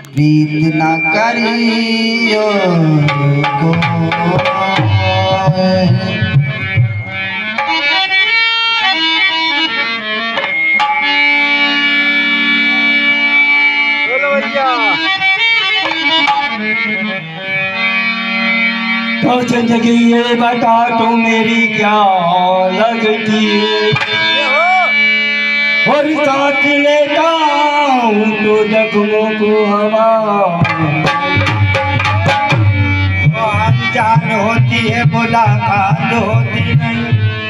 प्रीत न करियो को तो जिंदगी ये बता तू मेरी क्या लगती है और साथ लेता हूँ तो जख्मों को हवा जान होती है मुलाकात होती नहीं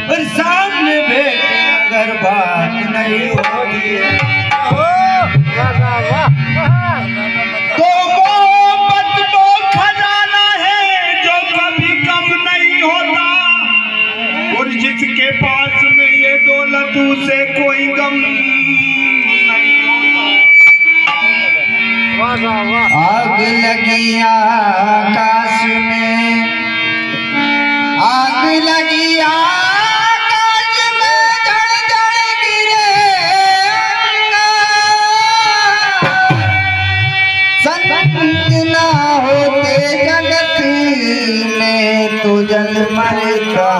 और सामने बैठे अगर बात नहीं होती है तो मोहब्बत तो खजाना है जो कभी कम नहीं होता और जिसके पास में ये दौलत उसे कोई गम नहीं होता। आग लगी आकाश में, आग लगी आकाश में, जड़ जड़ गिरे संत ना होते जगत में तो जल मरता।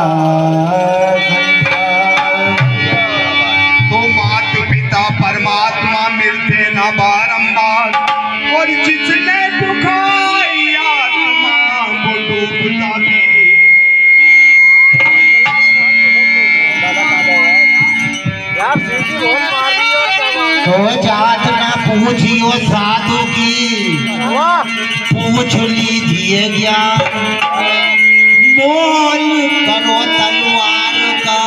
तो माता पिता परमात्मा मिलते ना बारंबार और जिसने दुखाई आत्मा वो डूबता भी। तो जात ना पूछियो साधु की, पूछ लीजिए ज्ञान, मोल करो तलवार का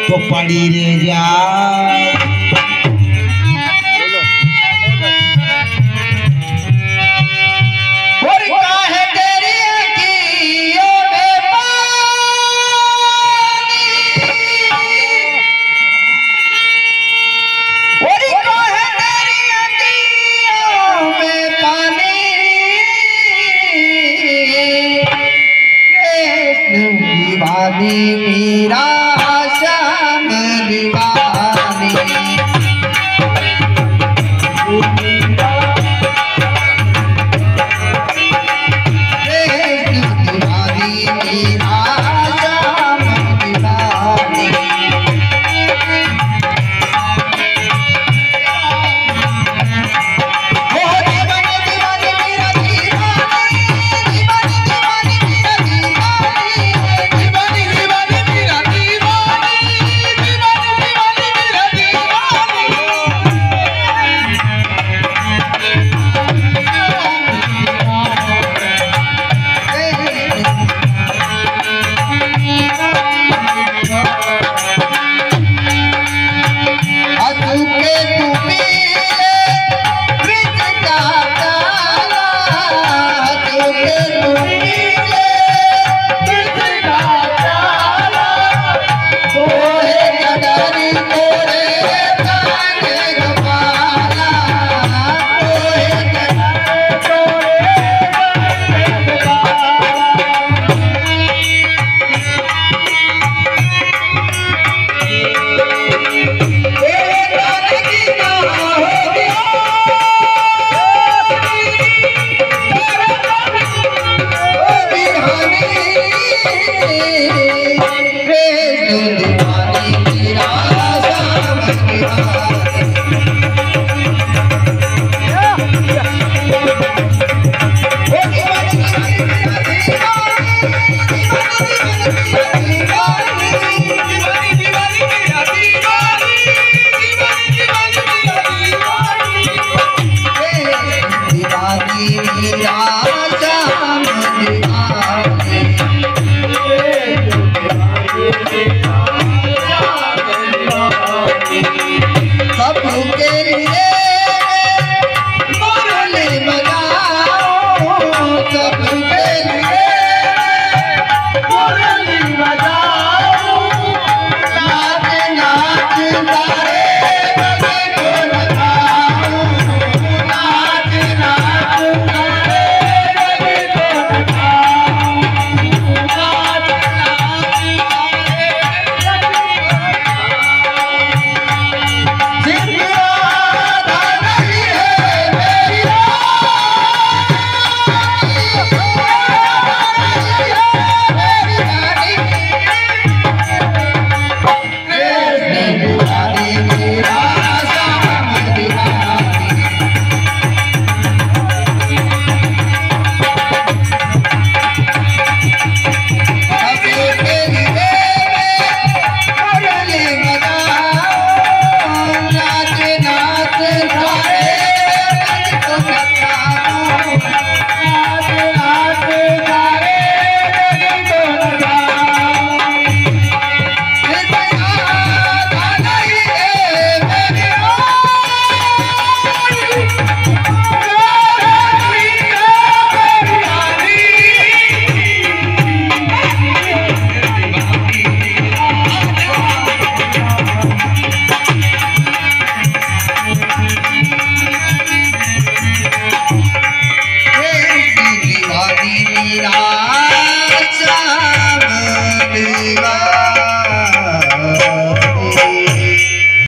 तो पड़ी रह जाए। दीवानी मेरा श्याम दीवानी, लीला